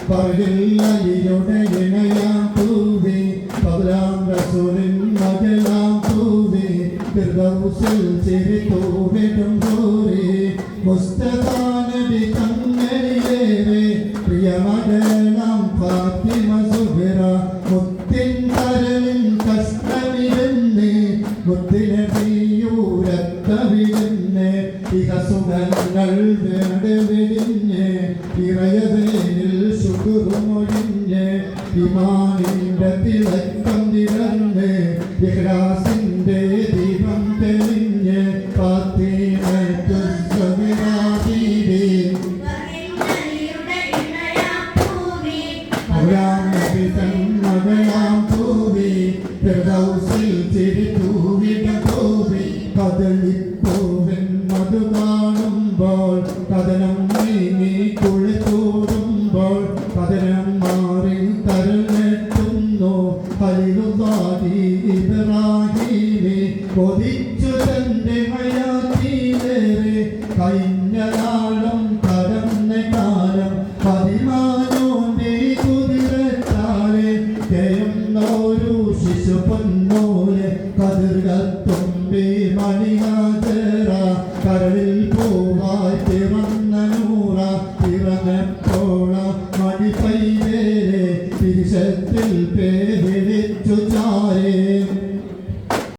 പറയില്ലയുടെ ഇണയാം തൂവി പകലാം റസൂലിൻ മകളാം തൂവി ഫിർദൗസിൽ ചിരി തൂവിടും ദൂരി മുസ്തഫാ നബി തങ്ങളിലേറെ പ്രിയമകളാം ഫാത്തിമ സുഹറ മുത്തിൻ കരളിൻ കഷ്ടമിരുന്ന് മുത്തിനടിയൂരത്തവിരുന്ന് ഇഹ സുഖങ്ങൾ വേടവിടിഞ്ഞ് ഇറയവേനിൽ ശുക്രുമൊഴിഞ്ഞ് ഇമാനിന്റെ തിളക്കം തിരഞ്ഞ് ഇഖ്ലാസിന്റെ ദീപം തെളിഞ്ഞ് ഫാത്തിമത്തു സഹ്റാ ബീവി മൗലാം നബി തൻ മകളാം തൂവി ഫിർദൗസിൽ ചിരി തൂവിട തൂവി കദളിപ്പൂവിൻ മധു കാണുമ്പോൾ കഥനം നീങ്ങി കുളിതൂടുമ്പോൾ കഥനം മാറി തരലെത്തുന്നു ഖലീലുല്ലാഹി ഇബ്രാഹീമി കൊതിച്ചു തന്റെ ഹയാത്തിലേറെ കഴിഞ്ഞ നാളം കടന്ന കാലം പതിമാനോന്റെ കുതിരത്താലെ കയറുന്നൊരു ശിശു പൊന്നോലെ കതിർകത്തുമ്പി മണിയാതറ കരളിൽ പൂവായി പിറന്ന നൂറ പിറന്നപ്പോള മണിപ്പൈവേലെ തിരിശത്തിൽ പേ